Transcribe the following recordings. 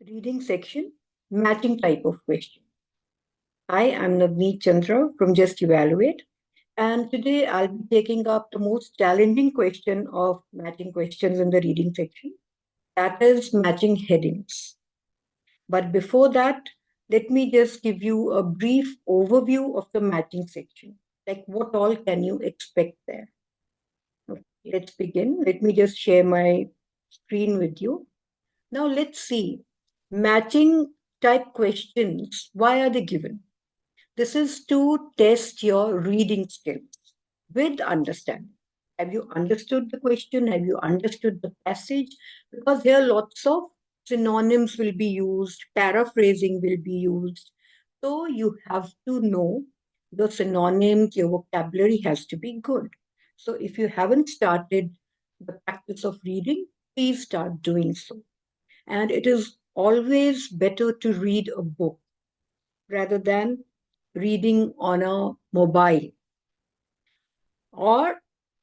Reading section, matching type of question. Hi, I'm Navneet Chandra from Just Evaluate, and today I'll be taking up the most challenging question of matching questions in the reading section, that is matching headings. But before that, let me just give you a brief overview of the matching section. Like what all can you expect there? Okay, let's begin. Let me just share my screen with you. Now let's see. Matching type questions, why are they given? This is to test your reading skills with understanding. Have you understood the question? Have you understood the passage? Because here lots of synonyms will be used, paraphrasing will be used. So you have to know the synonyms, your vocabulary has to be good. So if you haven't started the practice of reading, please start doing so. And it is always better to read a book rather than reading on a mobile. Or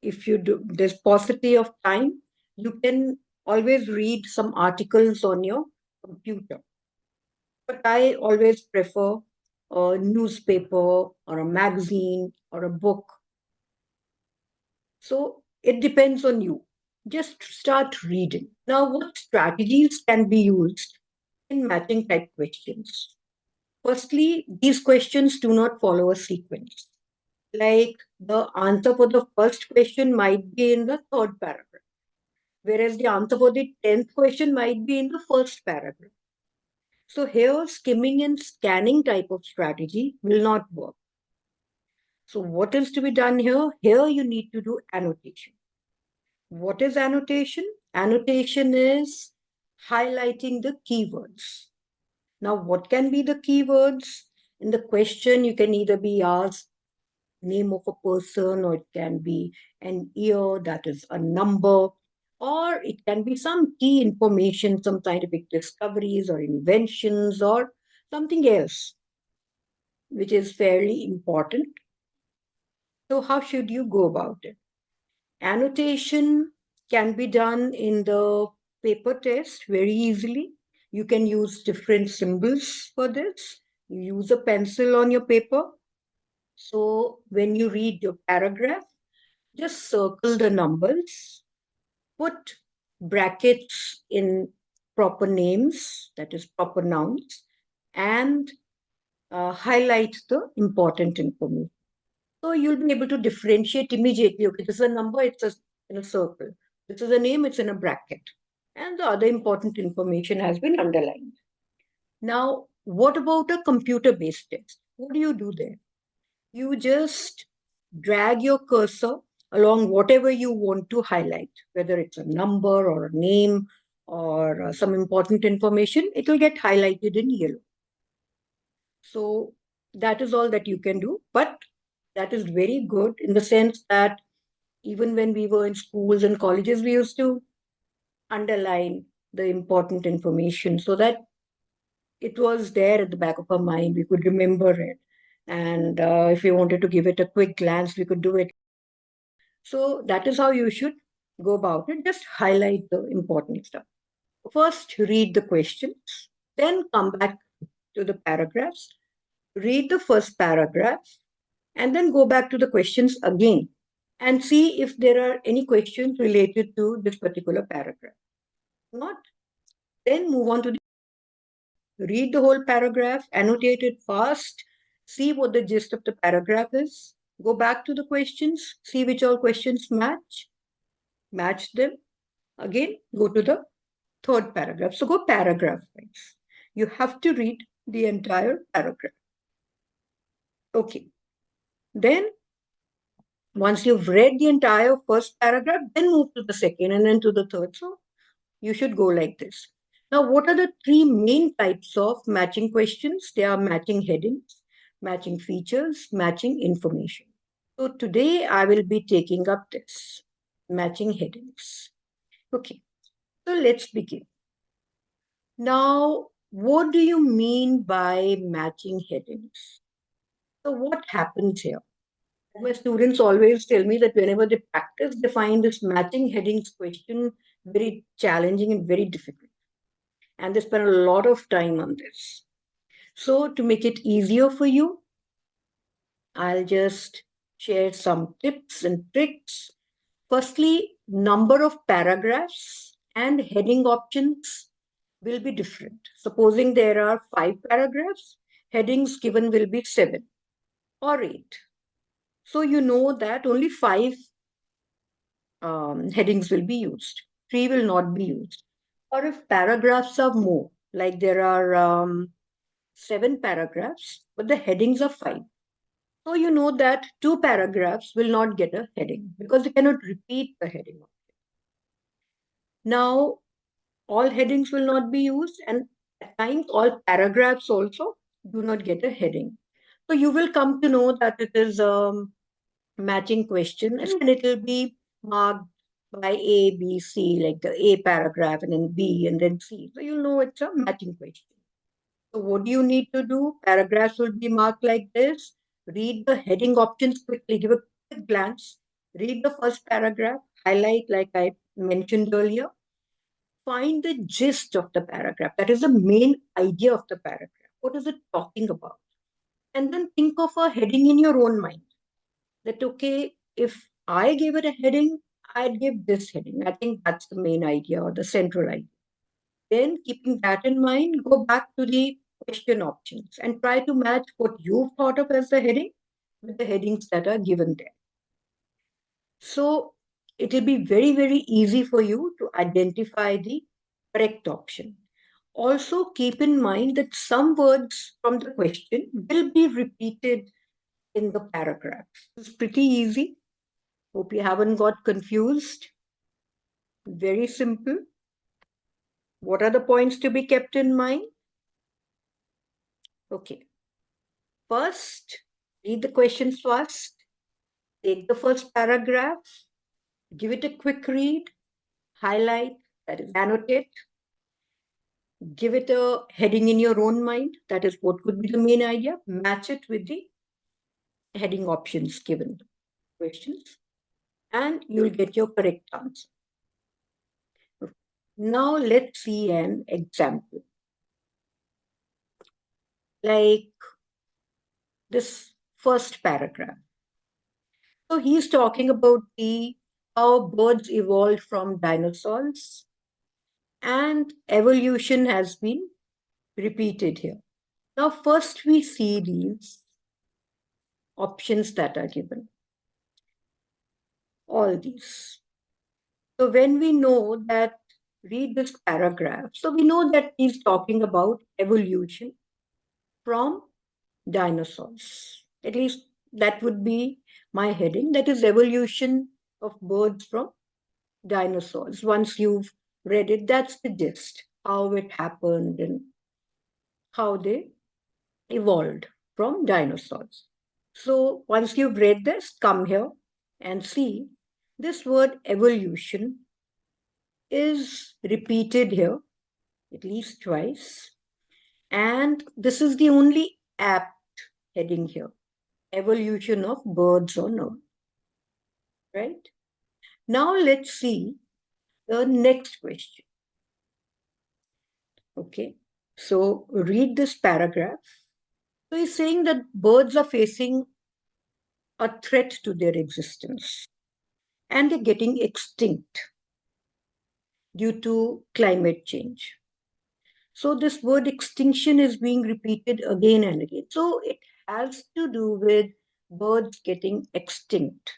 if you do, there's paucity of time, you can always read some articles on your computer. But I always prefer a newspaper or a magazine or a book. So it depends on you. Just start reading. Now, what strategies can be used in matching type questions? Firstly, these questions do not follow a sequence. Like the answer for the first question might be in the third paragraph, whereas the answer for the 10th question might be in the first paragraph. So here, skimming and scanning type of strategy will not work. So what is to be done here? Here you need to do annotation. What is annotation? Annotation is highlighting the keywords. Now, what can be the keywords? In the question, you can either be asked name of a person, or it can be an year, that is a number, or it can be some key information, some scientific discoveries or inventions, or something else which is fairly important. So, how should you go about it? Annotation can be done in the paper test very easily. You can use different symbols for this. You use a pencil on your paper. So, when you read your paragraph, just circle the numbers, put brackets in proper names, that is proper nouns, and highlight the important information. So you'll be able to differentiate immediately. Okay, this is a number, it's in a circle. This is a name, it's in a bracket. And the other important information has been underlined. Now, what about a computer-based test? What do you do there? You just drag your cursor along whatever you want to highlight, whether it's a number or a name or some important information, it will get highlighted in yellow. So that is all that you can do. But that is very good in the sense that even when we were in schools and colleges, we used to underline the important information so that it was there at the back of our mind. We could remember it. And if we wanted to give it a quick glance, we could do it. So that is how you should go about it. Just highlight the important stuff. First, read the questions, then come back to the paragraphs, read the first paragraph, and then go back to the questions again and see if there are any questions related to this particular paragraph. Not, then move on to read the whole paragraph, annotate it fast, see what the gist of the paragraph is, go back to the questions, see which all questions match them. Again, go to the third paragraph. So go paragraph wise. You have to read the entire paragraph. Okay. Then, once you've read the entire first paragraph, then move to the second and then to the third. So you should go like this. Now, what are the three main types of matching questions? They are matching headings, matching features, matching information. So today I will be taking up this matching headings. Okay, so let's begin. Now, what do you mean by matching headings? So what happens here? My students always tell me that whenever they practice, they find this matching headings question very challenging and very difficult. and they spend a lot of time on this. So to make it easier for you, I'll just share some tips and tricks. Firstly, number of paragraphs and heading options will be different. Supposing there are 5 paragraphs, headings given will be 7 or 8. So you know that only 5 headings will be used. 3 will not be used. Or if paragraphs are more, like there are 7 paragraphs, but the headings are 5. So you know that 2 paragraphs will not get a heading because they cannot repeat the heading. Now, all headings will not be used, and at times all paragraphs also do not get a heading. So you will come to know that it is a matching question, and it will be marked by A, B, C, like the A paragraph, and then B, and then C. So you'll know it's a matching question. So what do you need to do? Paragraphs will be marked like this. Read the heading options quickly. Give a quick glance. Read the first paragraph. Highlight, like I mentioned earlier. Find the gist of the paragraph. That is the main idea of the paragraph. What is it talking about? And then think of a heading in your own mind. That, okay, if I gave it a heading, I'd give this heading. I think that's the main idea or the central idea. Then, keeping that in mind, go back to the question options and try to match what you've thought of as the heading with the headings that are given there. So, it will be very, very easy for you to identify the correct option. Also, keep in mind that some words from the question will be repeated in the paragraph. It's pretty easy. Hope you haven't got confused. Very simple. What are the points to be kept in mind? Okay. First, read the questions first. Take the first paragraph. Give it a quick read. Highlight, that is, annotate. Give it a heading in your own mind. That is what could be the main idea. Match it with the heading options given questions, and you'll get your correct answer. Now let's see an example. Like this first paragraph. So he's talking about the how birds evolved from dinosaurs, and evolution has been repeated here. Now, first we see these options that are given. All these. So when we know that, read this paragraph. So we know that he's talking about evolution from dinosaurs. At least that would be my heading. That is evolution of birds from dinosaurs. Once you've read it, that's the gist, how it happened and how they evolved from dinosaurs. So once you've read this, come here and see this word evolution is repeated here at least twice. And this is the only apt heading here, evolution of birds on Earth. Right? Now let's see the next question. Okay, so read this paragraph. So he's saying that birds are facing a threat to their existence and they're getting extinct due to climate change. So this word extinction is being repeated again and again. So it has to do with birds getting extinct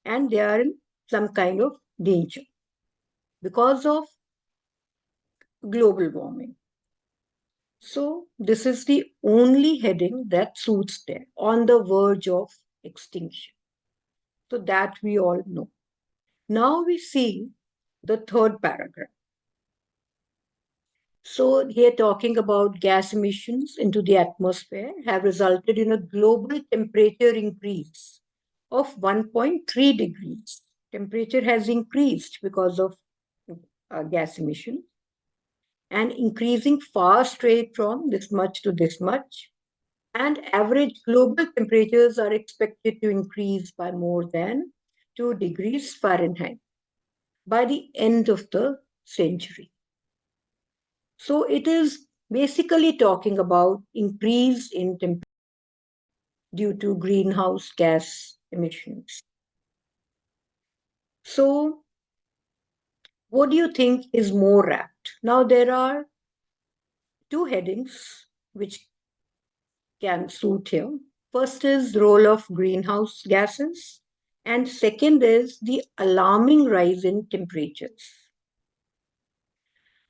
and they are in some kind of danger because of global warming. So this is the only heading that suits there, on the verge of extinction. So that we all know. Now we see the third paragraph. So here talking about gas emissions into the atmosphere have resulted in a global temperature increase of 1.3 degrees. Temperature has increased because of gas emission and increasing fast rate from this much to this much. And average global temperatures are expected to increase by more than 2 degrees Fahrenheit by the end of the century. So it is basically talking about increase in temperature due to greenhouse gas emissions. So what do you think is more apt? Now there are two headings which can suit here. First is role of greenhouse gases, and second is the alarming rise in temperatures.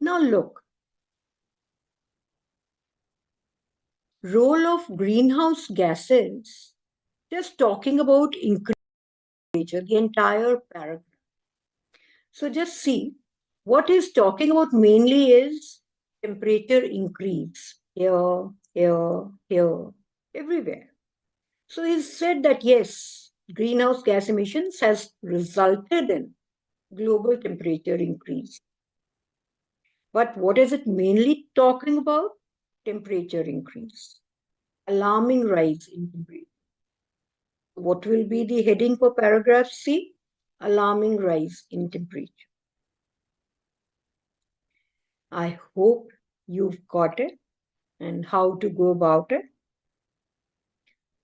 Now look, role of greenhouse gases, just talking about increased temperature, the entire paragraph. So just see, what is talking about mainly is temperature increase here, everywhere. So he said that yes, greenhouse gas emissions has resulted in global temperature increase. But what is it mainly talking about? Temperature increase, alarming rise in temperature. What will be the heading for paragraph C? Alarming rise in temperature. I hope you've got it and how to go about it.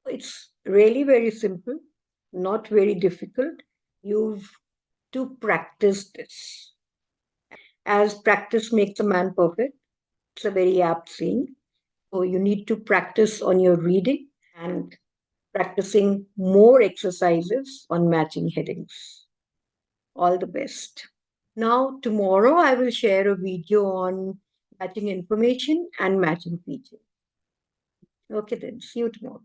It's really very simple, not very difficult. You've to practice this. As practice makes a man perfect, it's a very apt saying. So you need to practice on your reading and practicing more exercises on matching headings. All the best. Now, tomorrow I will share a video on matching information and matching features. Okay, then, see you tomorrow.